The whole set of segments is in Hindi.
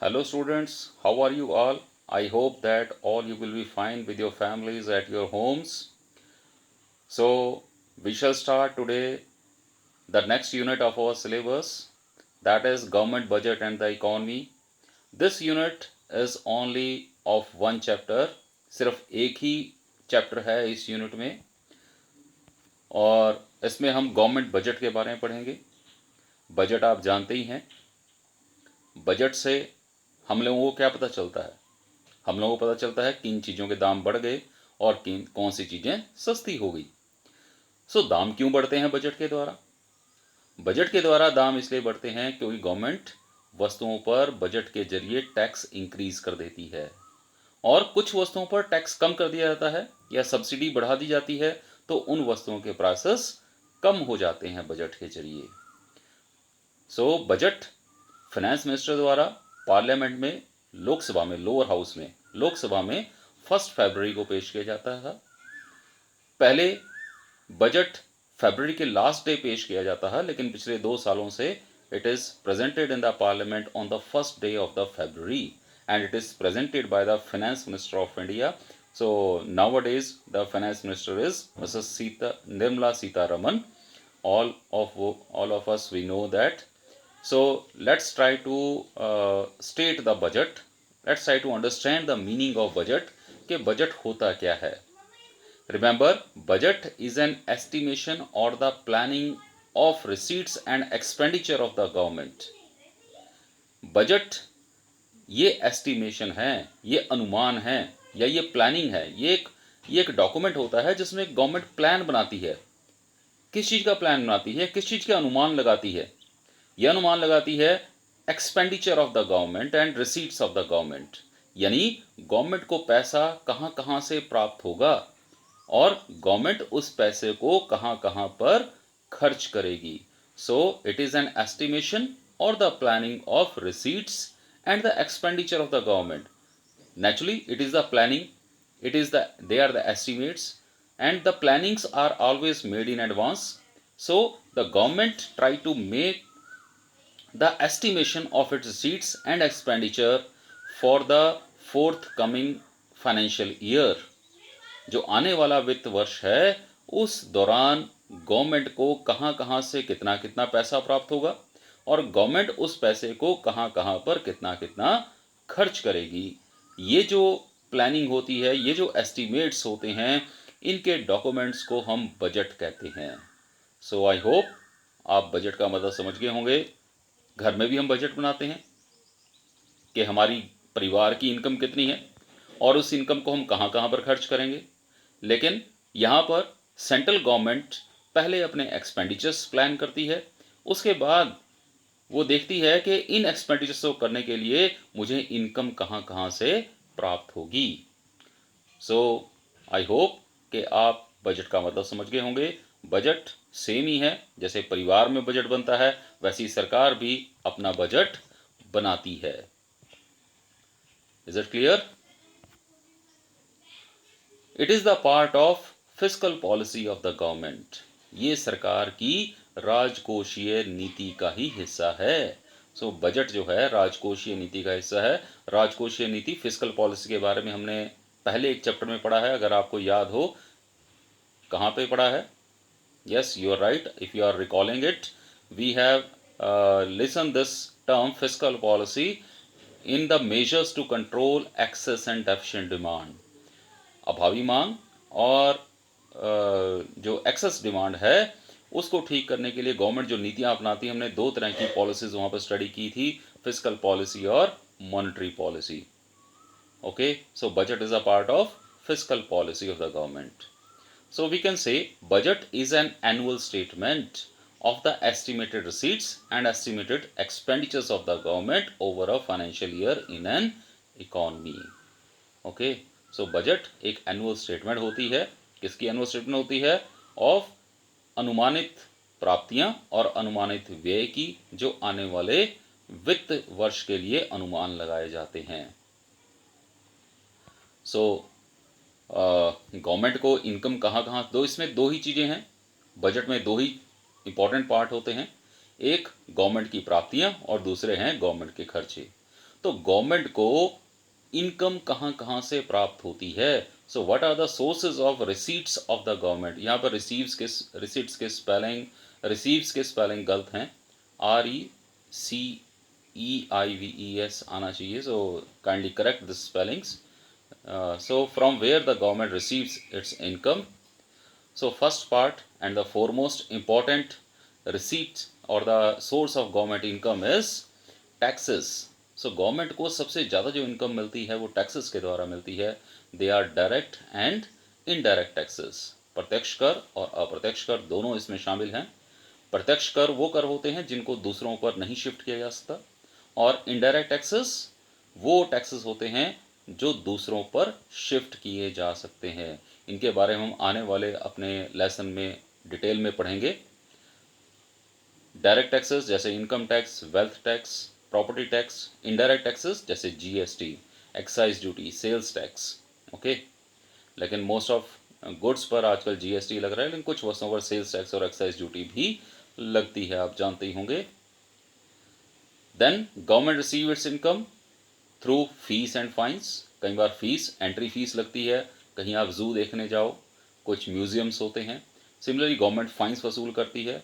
Hello students, how are you all? I hope that all you will be fine with your families at your homes. So we shall start today the next unit of our syllabus, that is government budget and the economy. This unit is only of one chapter. सिर्फ एक ही चैप्टर है इस यूनिट में और इसमें हम गवर्नमेंट बजट के बारे में पढ़ेंगे। बजट आप जानते ही हैं। बजट से हम लोगों को क्या पता चलता है? हम लोगों को पता चलता है किन चीज़ों के दाम बढ़ गए और किन कौन सी चीज़ें सस्ती हो गई। दाम क्यों बढ़ते हैं बजट के द्वारा? बजट के द्वारा दाम इसलिए बढ़ते हैं क्योंकि गवर्नमेंट वस्तुओं पर बजट के जरिए टैक्स इंक्रीज कर देती है और कुछ वस्तुओं पर टैक्स कम कर दिया जाता है या सब्सिडी बढ़ा दी जाती है, तो उन वस्तुओं के प्राइसेस कम हो जाते हैं बजट के जरिए। बजट फाइनेंस मिनिस्टर द्वारा पार्लियामेंट में, लोकसभा में, लोअर हाउस में, लोकसभा में 1 फरवरी को पेश किया जाता है। पहले बजट फरवरी के लास्ट डे पेश किया जाता है, लेकिन पिछले 2 सालों से it is presented in the parliament on the first day of the February and it is presented by the finance minister of India. So nowadays the finance minister is Mrs. Nirmala Sitharaman. All of us we know that. So let's try to state the budget. Let's try to understand the meaning of budget. कि बजट होता क्या है? Remember, budget is an estimation or the planning of receipts and expenditure of the government. Budget ये एस्टिमेशन है, ये अनुमान है या ये प्लानिंग है। ये एक डॉक्यूमेंट होता है जिसमें गवर्नमेंट प्लान बनाती है। किस चीज़ का प्लान बनाती है? किस चीज़ के अनुमान लगाती है? यह अनुमान लगाती है expenditure of the government and receipts of the government, यानी गवर्नमेंट को पैसा कहाँ कहाँ से प्राप्त होगा और गवर्नमेंट उस पैसे को कहाँ कहाँ पर खर्च करेगी। So it is an estimation और the planning of receipts and the expenditure of the government. Naturally, it is the planning, they are the estimates, and the plannings are always made in advance. So the government try to make the estimation of its receipts and expenditure for the forthcoming financial year. जो आने वाला वित्त वर्ष है उस दौरान गवर्नमेंट को कहाँ कहाँ से कितना कितना पैसा प्राप्त होगा और गवर्नमेंट उस पैसे को कहाँ कहाँ पर कितना कितना खर्च करेगी। ये जो प्लानिंग होती है, ये जो एस्टीमेट्स होते हैं, इनके डॉक्यूमेंट्स को हम बजट कहते हैं। सो आई होप आप बजट का मतलब समझ गए होंगे। घर में भी हम बजट बनाते हैं कि हमारी परिवार की इनकम कितनी है और उस इनकम को हम कहाँ कहाँ पर खर्च करेंगे। लेकिन यहाँ पर सेंट्रल गवर्नमेंट पहले अपने एक्सपेंडिचर्स प्लान करती है, उसके बाद वो देखती है कि इन एक्सपेंडिचर्स को करने के लिए मुझे इनकम कहाँ कहाँ से प्राप्त होगी। सो आई होप कि आप बजट का मतलब समझ गए होंगे। बजट सेम ही है, जैसे परिवार में बजट बनता है वैसी सरकार भी अपना बजट बनाती है। Is it clear? It is the part of fiscal policy of the government. ये सरकार की राजकोषीय नीति का ही हिस्सा है। बजट जो है राजकोषीय नीति का हिस्सा है। राजकोषीय नीति, फिस्कल पॉलिसी के बारे में हमने पहले एक चैप्टर में पढ़ा है, अगर आपको याद हो। कहाँ पे पढ़ा है? Yes, you are right. If you are recalling it, we have listen this term fiscal policy in the measures to control excess and deficient demand. अभावी मांग और जो एक्सेस डिमांड है उसको ठीक करने के लिए गवर्नमेंट जो नीतियां अपनाती है, हमने 2 तरह की पॉलिसीज वहां पर स्टडी की थी, फिस्कल पॉलिसी और monetary policy. Okay, so budget is a part of fiscal policy of the government. So we can say budget is an annual statement of the estimated receipts and estimated expenditures of the government over a financial year in an economy. Okay, so budget एक annual statement होती है। किसकी annual statement होती है? Of अनुमानित प्राप्तियां और अनुमानित व्यय की, जो आने वाले वित्त वर्ष के लिए अनुमान लगाए जाते हैं। गवर्नमेंट को इनकम कहाँ कहाँ, इसमें 2 ही चीज़ें हैं। बजट में 2 ही इंपॉर्टेंट पार्ट होते हैं, एक गवर्नमेंट की प्राप्तियां और दूसरे हैं गवर्नमेंट के खर्चे। तो गवर्नमेंट को इनकम कहाँ कहाँ से प्राप्त होती है? So what are the sources of receipts of the government? यहाँ पर रिसीव्स के स्पेलिंग गलत हैं, RECEIVES आना चाहिए, so kindly correct this spellings. So from where the government receives its income? So first part and the foremost important receipt or the source of government income is taxes. So government को सबसे ज़्यादा जो इनकम मिलती है वो टैक्सेस के द्वारा मिलती है. They are direct and indirect taxes. प्रत्यक्ष कर और अप्रत्यक्ष कर दोनों इसमें शामिल हैं. प्रत्यक्ष कर वो कर होते हैं जिनको दूसरों पर नहीं शिफ्ट किया जा सकता, और इनडायरेक्ट टैक्सेस वो टैक्सेस होते हैं जो दूसरों पर शिफ्ट किए जा सकते हैं. इनके बारे में हम आने वाले अपने लेसन में डिटेल में पढ़ेंगे. डायरेक्ट टैक्सेस जैसे income tax, wealth tax, property tax. Indirect taxes जैसे GST, excise duty, sales tax. Okay, लेकिन मोस्ट ऑफ गुड्स पर आजकल जीएसटी लग रहा है, लेकिन कुछ वस्तुओं पर सेल्स टैक्स और एक्साइज ड्यूटी भी लगती है, आप जानते ही होंगे. Then government receive its income through fees and fines. कई बार फीस, एंट्री फीस लगती है, कहीं आप जू देखने जाओ, कुछ म्यूजियम्स होते हैं. सिमिलरली गवर्नमेंट फाइन्स वसूल करती है.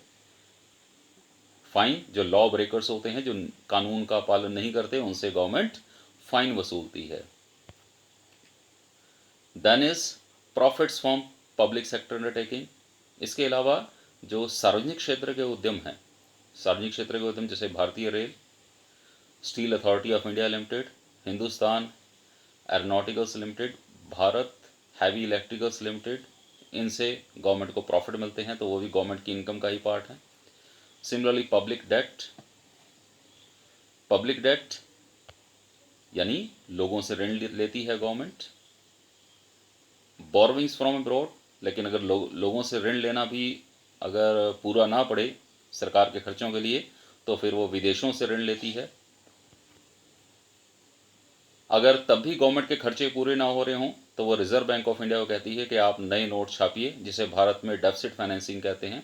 फाइन जो लॉ ब्रेकर्स होते हैं, जो कानून का पालन नहीं करते, उनसे गवर्नमेंट फाइन वसूलती है. Then is profits from public sector undertaking. इसके अलावा जो सार्वजनिक क्षेत्र के उद्यम हैं, सार्वजनिक क्षेत्र के उद्यम जैसे भारतीय rail, steel authority of India limited, Hindustan aeronauticals limited, Bharat heavy electricals limited, इनसे गवर्नमेंट को प्रॉफिट मिलते हैं, तो वो भी गवर्नमेंट की इनकम का ही पार्ट है. सिमिलरली पब्लिक डेट यानी लोगों से ऋण लेती है गवर्नमेंट. बोरोविंग्स फ्रॉम अब्रॉड, लेकिन अगर लोगों से ऋण लेना भी अगर पूरा ना पड़े सरकार के खर्चों के लिए, तो फिर वो विदेशों से ऋण लेती है. अगर तब भी गवर्नमेंट के खर्चे पूरे ना हो रहे हों, तो वो रिजर्व बैंक ऑफ इंडिया को कहती है कि आप नए नोट छापिए, जिसे भारत में डेफिसिट फाइनेंसिंग कहते हैं.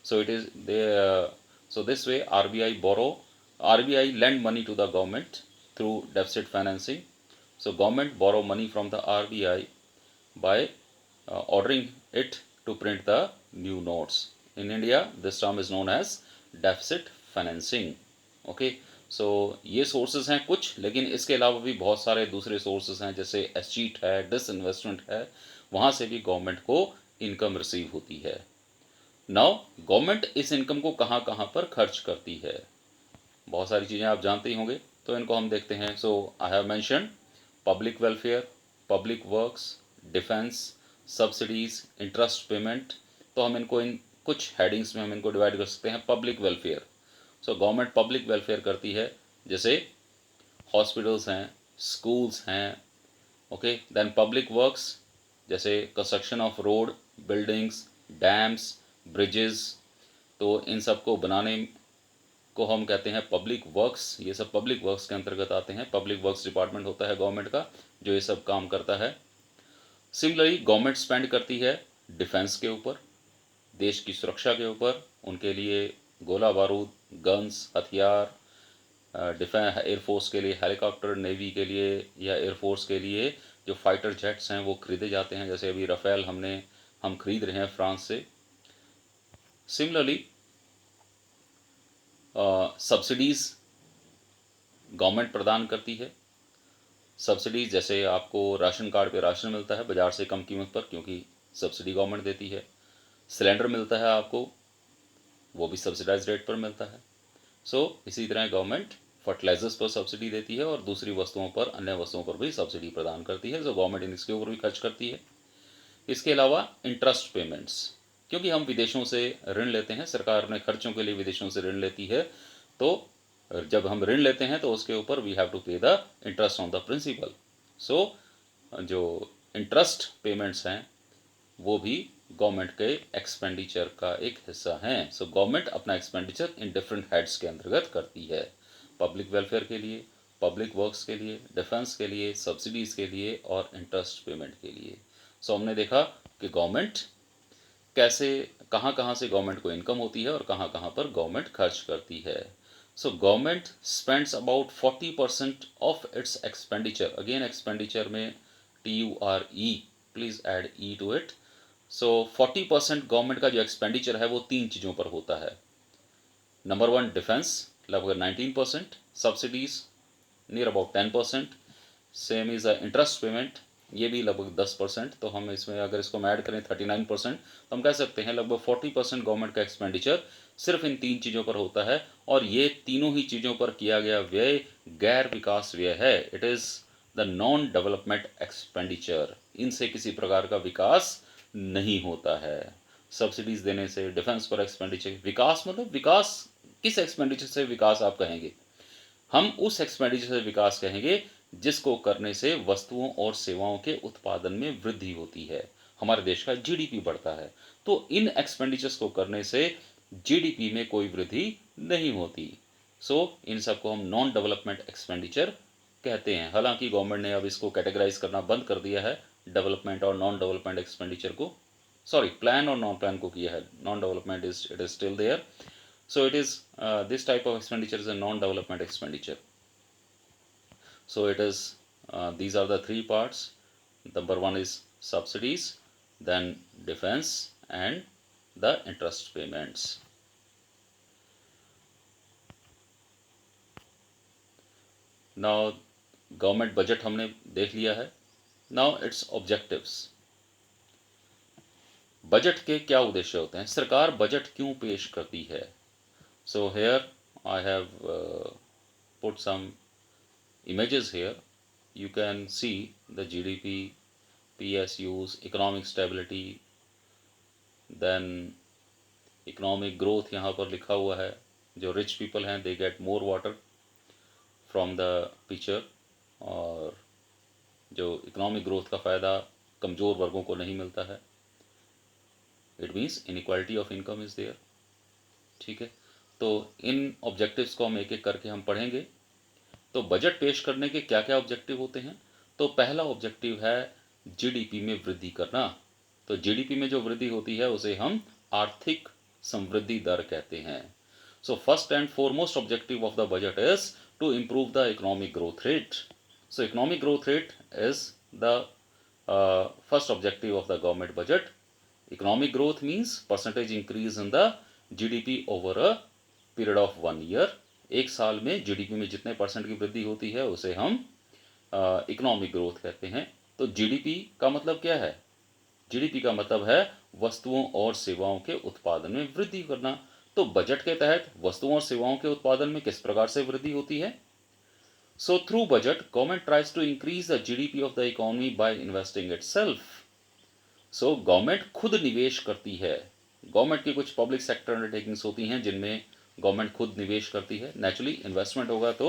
सो it is so this way RBI lend money to the government through deficit financing. So government borrow money from the RBI by ordering it to print the new notes. In India, this term is known as deficit financing. Okay, so ये sources हैं कुछ, लेकिन इसके अलावा भी बहुत सारे दूसरे sources हैं, जैसे एस्चीट है, डिसइन्वेस्टमेंट है, वहाँ से भी गवर्नमेंट को इनकम रिसीव होती है. नाउ गवर्नमेंट इस इनकम को कहाँ कहाँ पर खर्च करती है? बहुत सारी चीज़ें आप जानते ही होंगे, तो इनको हम देखते हैं. So I have mention public welfare, public works, defence, subsidies, interest payment. तो हम इनको इन कुछ हेडिंग्स में हम इनको डिवाइड कर सकते हैं. Public welfare, so government public welfare करती है, जैसे हॉस्पिटल्स हैं, स्कूल्स हैं. ओके, देन पब्लिक वर्क्स जैसे construction of road, buildings, dams, bridges. तो इन सब को बनाने को हम कहते हैं पब्लिक वर्क्स. ये सब पब्लिक वर्क्स के अंतर्गत आते हैं. पब्लिक वर्क्स डिपार्टमेंट होता है गवर्नमेंट का, जो ये सब काम करता है. सिमिलरली गवर्नमेंट स्पेंड करती है डिफेंस के ऊपर, देश की सुरक्षा के ऊपर. उनके लिए गोला बारूद, गन्स, हथियार, डिफेंस एयरफोर्स के लिए हेलीकॉप्टर, नेवी के लिए या एयरफोर्स के लिए जो फाइटर जेट्स हैं वो खरीदे जाते हैं, जैसे अभी राफेल हम खरीद रहे हैं फ्रांस से. सिमिलरली सब्सिडीज़ गवर्नमेंट प्रदान करती है. सब्सिडीज़ जैसे आपको राशन कार्ड पे राशन मिलता है बाज़ार से कम कीमत पर, क्योंकि सब्सिडी गवर्नमेंट देती है. सिलेंडर मिलता है आपको, वो भी सब्सिडाइज रेट पर मिलता है. सो इसी तरह गवर्नमेंट फर्टिलाइजर्स पर सब्सिडी देती है और दूसरी वस्तुओं पर, अन्य वस्तुओं पर भी सब्सिडी प्रदान करती है. सो गवर्नमेंट इसके ऊपर भी खर्च करती है. इसके अलावा इंटरेस्ट पेमेंट्स, क्योंकि हम विदेशों से ऋण लेते हैं, सरकार अपने खर्चों के लिए विदेशों से ऋण लेती है, तो जब हम ऋण लेते हैं तो उसके ऊपर we have to pay the interest on the principal. So जो इंटरेस्ट पेमेंट्स हैं वो भी गवर्नमेंट के एक्सपेंडिचर का एक हिस्सा हैं. सो गवर्नमेंट अपना एक्सपेंडिचर इन डिफरेंट हेड्स के अंतर्गत करती है. पब्लिक वेलफेयर के लिए, पब्लिक वर्क्स के लिए, डिफेंस के लिए, सब्सिडीज़ के लिए और इंटरेस्ट पेमेंट के लिए. सो हमने देखा कि गवर्नमेंट कैसे, कहाँ कहाँ से गवर्नमेंट को इनकम होती है और कहाँ कहाँ पर गवर्नमेंट खर्च करती है. So government spends about 40% of its expenditure. Again expenditure में TURE, please add E to it. So 40% government का जो एक्सपेंडिचर है वो तीन चीज़ों पर होता है. नंबर वन डिफेंस लगभग 19%, subsidies near about 10%, same is interest payment ये भी लगभग 10%. तो हम इसमें अगर इसको ऐड करें 39%, तो हम कह सकते हैं लगभग 40% गवर्नमेंट का एक्सपेंडिचर सिर्फ इन तीन चीज़ों पर होता है. और ये तीनों ही चीज़ों पर किया गया व्यय गैर विकास व्यय है. It is the non development expenditure. इनसे किसी प्रकार का विकास नहीं होता है. सब्सिडीज देने से, डिफेंस पर एक्सपेंडिचर, विकास मतलब विकास किस एक्सपेंडिचर से विकास आप कहेंगे? हम उस एक्सपेंडिचर से विकास कहेंगे जिसको करने से वस्तुओं और सेवाओं के उत्पादन में वृद्धि होती है, हमारे देश का जीडीपी बढ़ता है. तो इन एक्सपेंडिचर्स को करने से जीडीपी में कोई वृद्धि नहीं होती. सो इन सबको हम नॉन डेवलपमेंट एक्सपेंडिचर कहते हैं. हालांकि गवर्नमेंट ने अब इसको कैटेगराइज करना बंद कर दिया है, डेवलपमेंट और नॉन डेवलपमेंट एक्सपेंडिचर को. सॉरी, प्लान और नॉन प्लान को किया है. Non development is it is still there. So it is this type of expenditure is a non-development expenditure. So it is these are the three parts. Number one is subsidies, then defense and the interest payments. Now government budget हमने देख लिया है. Now its objectives. बजट के क्या उद्देश्य होते हैं? सरकार बजट क्यों पेश करती है? So here I have put some images here. You can see the GDP, PSUs, economic stability, then economic growth यहाँ पर लिखा हुआ है. जो rich people हैं they get more water from the picture, और जो economic growth का फ़ायदा कमज़ोर वर्गों को नहीं मिलता है. It means inequality of income is there. ठीक है, तो इन ऑब्जेक्टिव्स को हम एक एक करके हम पढ़ेंगे. तो बजट पेश करने के क्या क्या ऑब्जेक्टिव होते हैं? तो पहला ऑब्जेक्टिव है जीडीपी में वृद्धि करना. तो जीडीपी में जो वृद्धि होती है उसे हम आर्थिक समृद्धि दर कहते हैं. So first and foremost objective of the budget is to improve the economic growth rate. So economic growth rate is the first objective of the government budget. Economic growth means percentage increase in the GDP over a period of 1 year. एक साल में जीडीपी में जितने परसेंट की वृद्धि होती है उसे हम इकोनॉमिक ग्रोथ कहते हैं. तो जीडीपी का मतलब क्या है? जीडीपी का मतलब है वस्तुओं और सेवाओं के उत्पादन में वृद्धि करना. तो बजट के तहत वस्तुओं और सेवाओं के उत्पादन में किस प्रकार से वृद्धि होती है? So through budget government tries to increase the GDP of the economy by investing itself. So government खुद निवेश करती है. गवर्नमेंट की कुछ पब्लिक सेक्टर अंडरटेकिंग्स होती हैं जिनमें गवर्नमेंट खुद निवेश करती है. नेचुरली इन्वेस्टमेंट होगा तो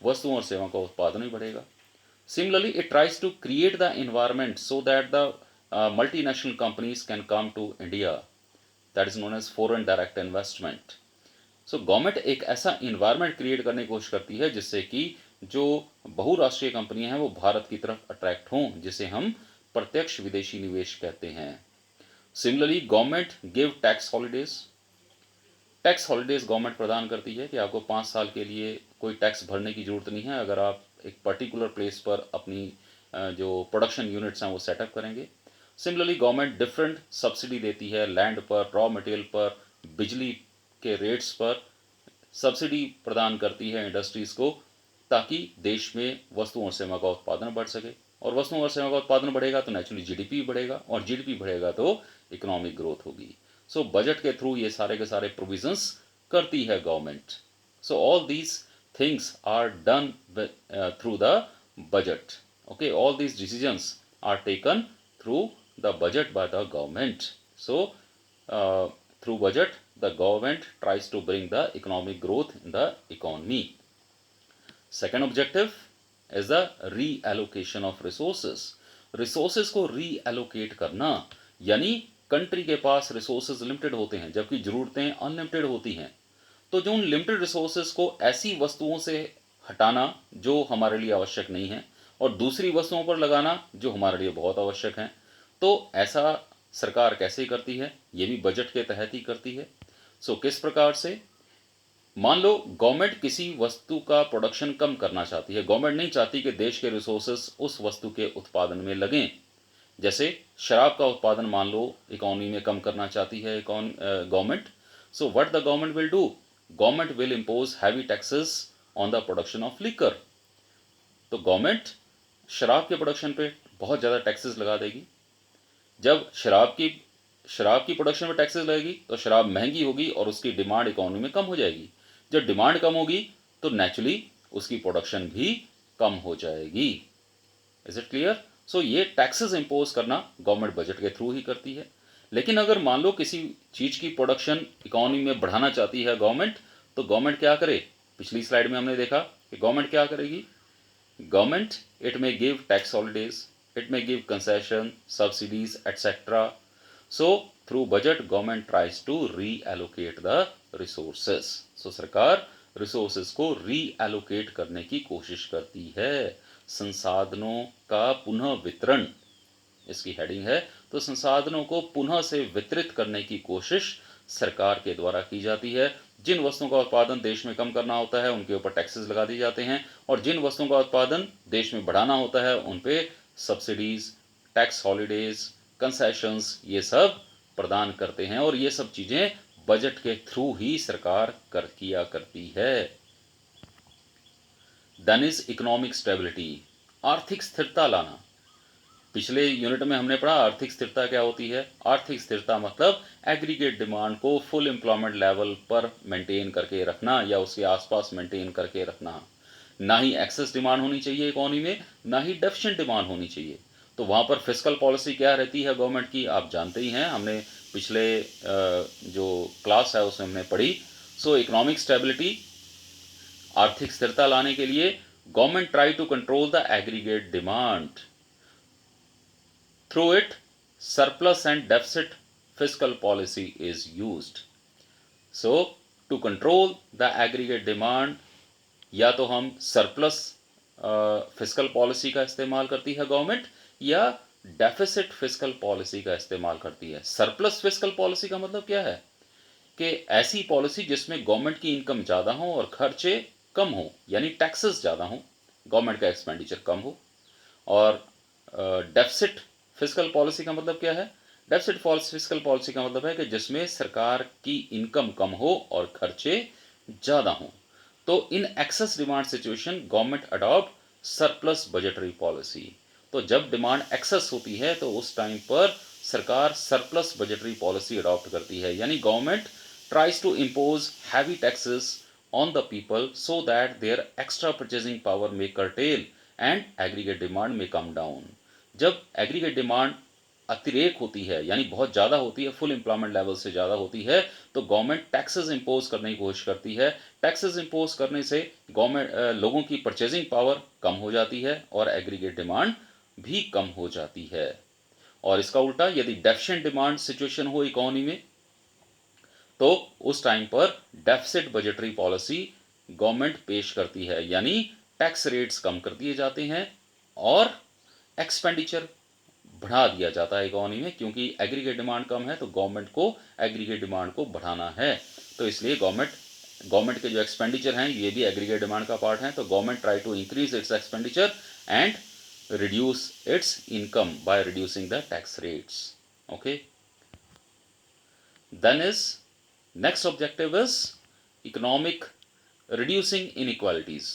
वस्तुओं और सेवाओं का उत्पादन भी बढ़ेगा. Similarly it tries to create the environment so that the multinational companies can come to India. That is known as foreign direct investment. So government एक ऐसा इन्वायरमेंट क्रिएट करने की कोशिश करती है जिससे कि जो बहुराष्ट्रीय कंपनियां हैं वो भारत की तरफ अट्रैक्ट हों, जिसे हम प्रत्यक्ष विदेशी निवेश कहते हैं. Similarly government give tax holidays. Tax holidays government प्रदान करती है कि आपको 5 साल के लिए कोई टैक्स भरने की जरूरत नहीं है अगर आप एक पर्टिकुलर प्लेस पर अपनी जो प्रोडक्शन यूनिट्स हैं वो सेटअप करेंगे. सिमिलरली गवर्नमेंट डिफरेंट सब्सिडी देती है लैंड पर, रॉ मटेरियल पर, बिजली के रेट्स पर सब्सिडी प्रदान करती है इंडस्ट्रीज़ को, ताकि देश में वस्तुओं और सेवा का उत्पादन बढ़ सके. और वस्तुओं और सेवा का उत्पादन बढ़ेगा तो नेचुरली जीडीपी बढ़ेगा, और जीडीपी बढ़ेगा तो इकोनॉमिक ग्रोथ होगी. सो बजट के थ्रू ये सारे के सारे प्रोविजंस करती है government. So all these things are done through the budget. Okay, all these decisions are taken through the budget by the government. So through budget the government tries to bring the economic growth in the economy. Second objective is the reallocation of resources. Resources को reallocate करना, यानी कंट्री के पास रिसोर्सेज लिमिटेड होते हैं जबकि ज़रूरतें अनलिमिटेड होती हैं. तो जो उन लिमिटेड रिसोर्सेज को ऐसी वस्तुओं से हटाना जो हमारे लिए आवश्यक नहीं है और दूसरी वस्तुओं पर लगाना जो हमारे लिए बहुत आवश्यक हैं. तो ऐसा सरकार कैसे करती है? ये भी बजट के तहत ही करती है. सो किस प्रकार से? मान लो गवर्नमेंट किसी वस्तु का प्रोडक्शन कम करना चाहती है, गवर्नमेंट नहीं चाहती कि देश के रिसोर्सेस उस वस्तु के उत्पादन में लगें। जैसे शराब का उत्पादन मान लो इकोनॉमी में कम करना चाहती है government. So what the government will do, government will impose heavy taxes on the production of liquor. तो गवर्नमेंट शराब के प्रोडक्शन पे बहुत ज़्यादा टैक्सेस लगा देगी। जब शराब की प्रोडक्शन में टैक्सेस लगेगी तो शराब महंगी होगी और उसकी डिमांड इकोनॉमी में कम हो जाएगी। जब डिमांड कम होगी तो नेचुरली उसकी प्रोडक्शन भी कम हो जाएगी। Is it clear? सो ये टैक्सेस इंपोज करना गवर्नमेंट बजट के थ्रू ही करती है। लेकिन अगर मान लो किसी चीज की प्रोडक्शन इकोनॉमी में बढ़ाना चाहती है गवर्नमेंट, तो गवर्नमेंट क्या करे? पिछली स्लाइड में हमने देखा कि गवर्नमेंट क्या करेगी। Government, it may give tax holidays, it may give concession, subsidies etcetera. So through budget government tries to reallocate the resources. So सरकार रिसोर्सेस को रीएलोकेट करने की कोशिश करती है। संसाधनों का पुनः वितरण इसकी हेडिंग है। तो संसाधनों को पुनः से वितरित करने की कोशिश सरकार के द्वारा की जाती है। जिन वस्तुओं का उत्पादन देश में कम करना होता है उनके ऊपर टैक्सेस लगा दिए जाते हैं, और जिन वस्तुओं का उत्पादन देश में बढ़ाना होता है उन पे सब्सिडीज, टैक्स हॉलीडेज, कंसेशंस ये सब प्रदान करते हैं। और ये सब चीजें बजट के थ्रू ही सरकार किया करती है। देन इज इकोनॉमिक स्टेबिलिटी, आर्थिक स्थिरता लाना। पिछले यूनिट में हमने पढ़ा आर्थिक स्थिरता क्या होती है। आर्थिक स्थिरता मतलब एग्रीगेट डिमांड को फुल एम्प्लॉयमेंट लेवल पर मेंटेन करके रखना या उसके आसपास मेंटेन करके रखना। ना ही एक्सेस डिमांड होनी चाहिए इकोनॉमी में, ना ही डेफिशिएंट डिमांड होनी चाहिए। तो वहां पर फिस्कल पॉलिसी क्या रहती है गवर्नमेंट की, आप जानते ही हैं, हमने पिछले जो क्लास है उसमें हमने पढ़ी। सो इकोनॉमिक स्टेबिलिटी, आर्थिक स्थिरता लाने के लिए government try to control the aggregate demand through it surplus and deficit fiscal policy is used. So to control the aggregate demand, या तो हम सरप्लस फिस्कल पॉलिसी का इस्तेमाल करती है गवर्नमेंट, या डेफिसिट फिस्कल पॉलिसी का इस्तेमाल करती है। सरप्लस फिस्कल पॉलिसी का मतलब क्या है कि ऐसी पॉलिसी जिसमें गवर्नमेंट की इनकम ज़्यादा हो और खर्चे कम हो, यानी टैक्सेस ज़्यादा हो, गवर्नमेंट का एक्सपेंडिचर कम हो। और डेफिसिट फिस्कल पॉलिसी का मतलब क्या है? डेफिसिट फिस्कल पॉलिसी का मतलब है कि जिसमें सरकार की इनकम कम हो और खर्चे ज़्यादा हों। तो in excess demand situation government adopt surplus budgetary policy. तो जब डिमांड एक्सेस होती है तो उस टाइम पर सरकार सरप्लस बजटरी पॉलिसी अडॉप्ट करती है, यानी government tries to impose heavy taxes on the people so that their extra purchasing power may curtail and aggregate demand may come down. जब एग्रीगेट डिमांड अतिरेक होती है यानी बहुत ज़्यादा होती है, फुल एम्प्लॉयमेंट लेवल से ज़्यादा होती है, तो गवर्नमेंट टैक्सेस इंपोज करने की कोशिश करती है। टैक्सेस इंपोज करने से गवर्नमेंट लोगों की परचेजिंग पावर कम हो जाती है और एग्रीगेट डिमांड भी कम हो जाती है। और इसका उल्टा यदि डेफिशिएंट डिमांड सिचुएशन हो इकोनॉमी में, तो उस टाइम पर डेफिसिट बजटरी पॉलिसी गवर्नमेंट पेश करती है, यानी टैक्स रेट्स कम कर दिए जाते हैं और एक्सपेंडिचर बढ़ा दिया जाता है इकोनॉमी में, क्योंकि एग्रीगेट डिमांड कम है तो गवर्नमेंट को एग्रीगेट डिमांड को बढ़ाना है। तो इसलिए गवर्नमेंट के जो एक्सपेंडिचर हैं ये भी एग्रीगेट डिमांड का पार्ट है। तो government try to increase its expenditure and reduce its income by reducing the tax rates. Okay, then is next objective is economic reducing inequalities.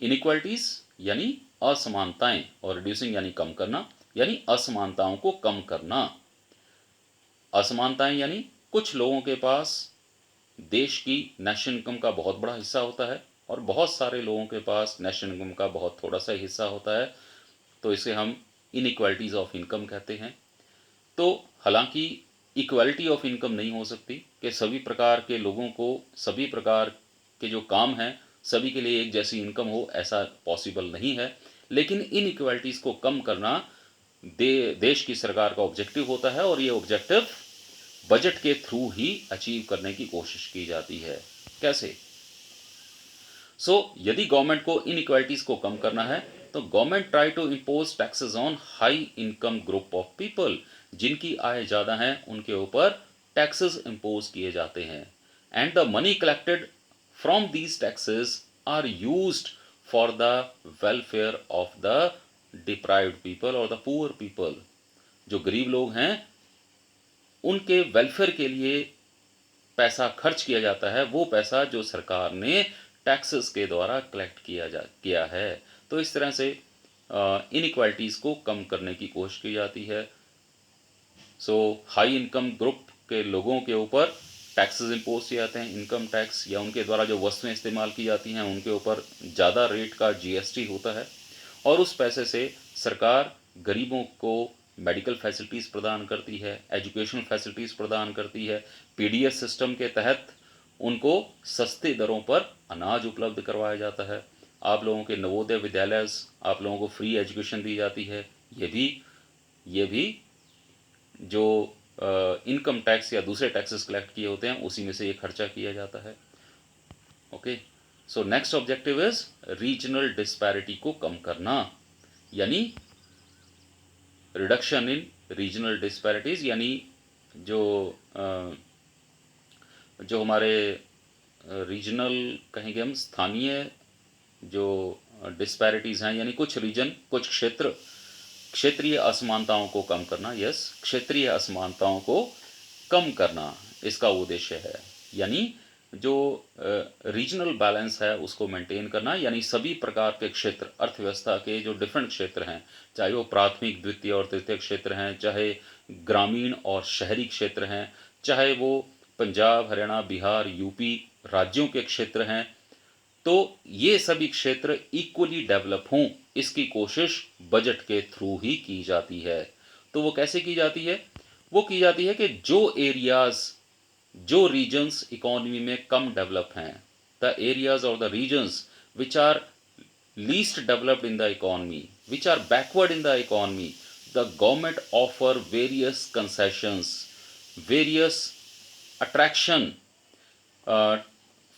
Inequalities यानी असमानताएं, और रिड्यूसिंग यानी कम करना, यानी असमानताओं को कम करना। असमानताएं यानी कुछ लोगों के पास देश की नेशनल इनकम का बहुत बड़ा हिस्सा होता है और बहुत सारे लोगों के पास नेशनल इनकम का बहुत थोड़ा सा हिस्सा होता है, तो इसे हम इनइक्वालिटीज ऑफ इनकम कहते हैं। तो हालांकि इक्वालिटी ऑफ इनकम नहीं हो सकती कि सभी प्रकार के लोगों को सभी प्रकार के जो काम हैं सभी के लिए एक जैसी इनकम हो, ऐसा पॉसिबल नहीं है। लेकिन इन इक्वालिटीज़ को कम करना देश की सरकार का ऑब्जेक्टिव होता है, और ये ऑब्जेक्टिव बजट के थ्रू ही अचीव करने की कोशिश की जाती है। कैसे? यदि गवर्नमेंट को इन इक्वालिटीज़ को कम करना है तो government try to impose taxes on high income group of people. जिनकी आय ज़्यादा है उनके ऊपर टैक्सेस इम्पोज किए जाते हैं। and the money collected from these taxes are used for the welfare of the deprived people or the poor people. जो गरीब लोग हैं उनके वेलफेयर के लिए पैसा खर्च किया जाता है, वो पैसा जो सरकार ने टैक्सेस के द्वारा कलेक्ट किया है। तो इस तरह से इनइक्वालिटीज़ को कम करने की कोशिश की जाती है। सो हाई इनकम ग्रुप के लोगों के ऊपर टैक्सेस इम्पोज किए जाते हैं, इनकम टैक्स, या उनके द्वारा जो वस्तुएं इस्तेमाल की जाती हैं उनके ऊपर ज़्यादा रेट का जीएसटी होता है, और उस पैसे से सरकार गरीबों को मेडिकल फैसिलिटीज़ प्रदान करती है, एजुकेशनल फैसिलिटीज़ प्रदान करती है। पीडीएस सिस्टम के तहत उनको सस्ते दरों पर अनाज उपलब्ध करवाया जाता है। आप लोगों के नवोदय विद्यालय, आप लोगों को फ्री एजुकेशन दी जाती है। ये भी जो इनकम टैक्स या दूसरे टैक्सेस कलेक्ट किए होते हैं उसी में से ये खर्चा किया जाता है। Okay, so next objective is regional disparity को कम करना, यानी रिडक्शन इन रीजनल डिस्पैरिटीज, यानी जो जो हमारे रीजनल कहेंगे हम, स्थानीय जो डिस्पैरिटीज़ हैं, यानी कुछ रीजन, कुछ क्षेत्रीय असमानताओं को कम करना। यस, क्षेत्रीय असमानताओं को कम करना इसका उद्देश्य है, यानी जो रीजनल बैलेंस है उसको मेंटेन करना, यानी सभी प्रकार के क्षेत्र, अर्थव्यवस्था के जो डिफरेंट क्षेत्र हैं, चाहे वो प्राथमिक, द्वितीय और तृतीय क्षेत्र हैं, चाहे ग्रामीण और शहरी क्षेत्र हैं, चाहे वो पंजाब, हरियाणा, बिहार, यूपी राज्यों के क्षेत्र हैं, तो ये सभी क्षेत्र इक्वली डेवलप हों, इसकी कोशिश बजट के थ्रू ही की जाती है। तो वो कैसे की जाती है? वो की जाती है कि जो एरियाज, जो रीजन्स इकोनॉमी में कम डेवलप हैं, द एरियाज और the regions which are least developed in the economy, which are backward in the economy, the government offer various concessions, various attraction uh,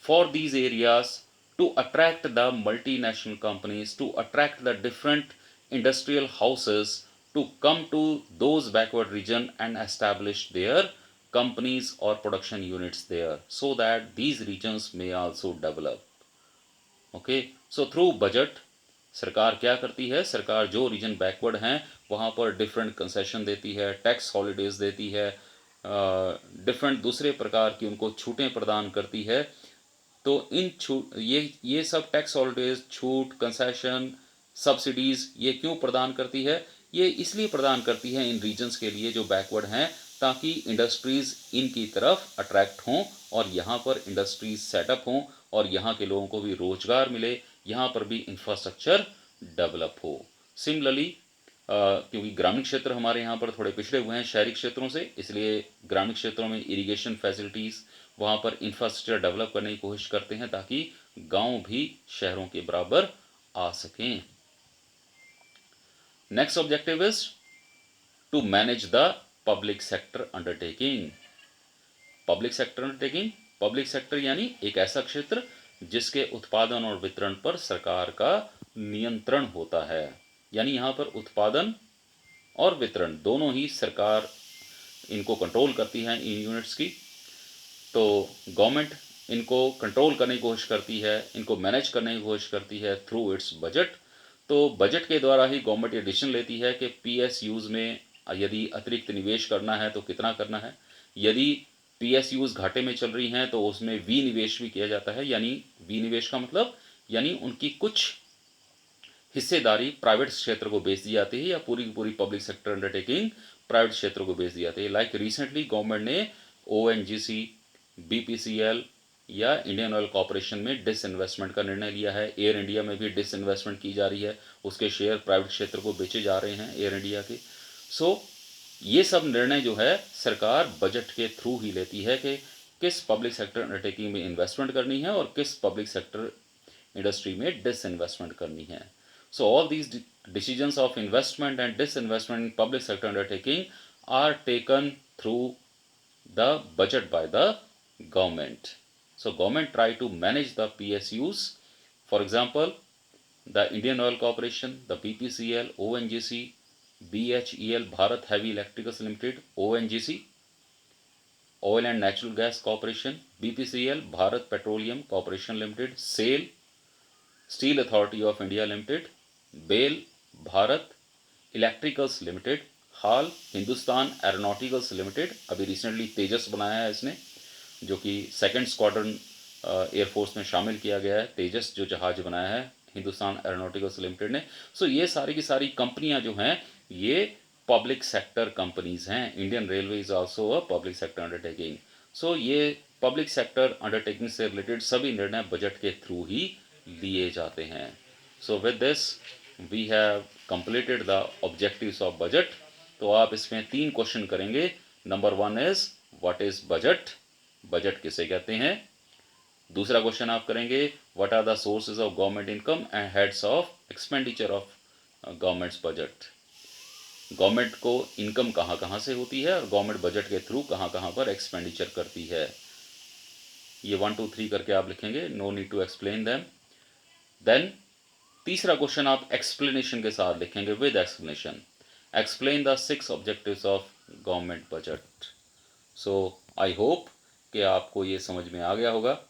for these areas to attract the multinational companies, to attract the different industrial houses to come to those backward region and establish their companies or production units there, so that these regions may also develop. Okay, so through budget सरकार क्या करती है? सरकार जो रीजन बैकवर्ड हैं वहाँ पर डिफरेंट कंसेशन देती है, टैक्स हॉलीडेज देती है, डिफरेंट दूसरे प्रकार की उनको छूटें प्रदान करती है। तो इन छूट, ये सब टैक्स हॉलीडेज, छूट, कंसेशन, सब्सिडीज़ ये क्यों प्रदान करती है? ये इसलिए प्रदान करती है इन रीजन्स के लिए जो बैकवर्ड हैं, ताकि इंडस्ट्रीज़ इनकी तरफ अट्रैक्ट हों और यहाँ पर इंडस्ट्रीज सेटअप हों और यहाँ के लोगों को भी रोजगार मिले, यहाँ पर भी इंफ्रास्ट्रक्चर डेवलप हो। सिमिलरली क्योंकि ग्रामीण क्षेत्र हमारे यहाँ पर थोड़े पिछड़े हुए हैं शहरी क्षेत्रों से, इसलिए ग्रामीण क्षेत्रों में इरिगेशन फैसिलिटीज़, वहाँ पर इंफ्रास्ट्रक्चर डेवलप करने की कोशिश करते हैं ताकि गांव भी शहरों के बराबर आ सकें। Next objective is to manage the public sector undertaking. Public sector undertaking, public sector यानी एक ऐसा क्षेत्र जिसके उत्पादन और वितरण पर सरकार का नियंत्रण होता है, यानी यहाँ पर उत्पादन और वितरण दोनों ही सरकार इनको कंट्रोल करती है इन यूनिट्स की। तो गवर्नमेंट इनको कंट्रोल करने की कोशिश करती है, इनको मैनेज करने की कोशिश करती है थ्रू इट्स बजट। तो बजट के द्वारा ही गवर्नमेंट ये डिसीजन लेती है कि पीएसयूज में यदि अतिरिक्त निवेश करना है तो कितना करना है, यदि पीएसयूज घाटे में चल रही हैं तो उसमें विनिवेश भी किया जाता है। यानी विनिवेश का मतलब यानी उनकी कुछ हिस्सेदारी प्राइवेट क्षेत्र को बेच दी जाती है या पूरी की पूरी पब्लिक सेक्टर अंडरटेकिंग प्राइवेट क्षेत्र को बेच दी जाती है। लाइक रिसेंटली गवर्नमेंट ने ओएनजीसी, बीपीसीएल या इंडियन ऑयल कॉरपोरेशन में डिसइन्वेस्टमेंट का निर्णय लिया है। एयर इंडिया में भी डिसइन्वेस्टमेंट की जा रही है, उसके शेयर प्राइवेट क्षेत्र को बेचे जा रहे हैं एयर इंडिया के। सो ये सब निर्णय जो है सरकार बजट के थ्रू ही लेती है कि किस पब्लिक सेक्टर अंडरटेकिंग में इन्वेस्टमेंट करनी है और किस पब्लिक सेक्टर इंडस्ट्री में डिसइन्वेस्टमेंट करनी है। सो all these decisions of investment and disinvestment in public sector undertaking are taken through the budget by the government. So government try to manage the PSUs. For example, the Indian Oil Corporation, the BPCL, ONGC, BHEL, Bharat Heavy Electricals Limited, ONGC, oil and natural gas corporation, BPCL Bharat petroleum corporation limited, SAIL steel authority of India limited, BEL Bharat electricals limited, HAL Hindustan aeronauticals limited, अभी रिसेंटली तेजस बनाया है इसने, जो कि सेकंड स्क्वाड्रन एयरफोर्स में शामिल किया गया है। तेजस जो जहाज बनाया है हिंदुस्तान एरोनॉटिकल्स लिमिटेड ने। सो ये सारी की सारी कंपनियां जो हैं ये पब्लिक सेक्टर कंपनीज हैं। Indian railway is also a public sector undertaking. So ये पब्लिक सेक्टर अंडरटेकिंग से रिलेटेड सभी निर्णय बजट के थ्रू ही लिए जाते हैं। So with this we have completed the objectives of budget. तो आप इसमें 3 क्वेश्चन करेंगे। Number 1 is what is budget, budget किसे कहते हैं। दूसरा क्वेश्चन आप करेंगे what are the sources of government income and heads of expenditure of governments budget. Government को इनकम कहाँ कहाँ से होती है और गवर्नमेंट बजट के थ्रू कहाँ कहाँ पर एक्सपेंडिचर करती है। ये 1 2 3 करके आप लिखेंगे, no need to explain them. Then तीसरा क्वेश्चन आप एक्सप्लेनेशन के साथ लिखेंगे, with explanation, explain the 6 objectives of government budget. So I hope कि आपको ये समझ में आ गया होगा।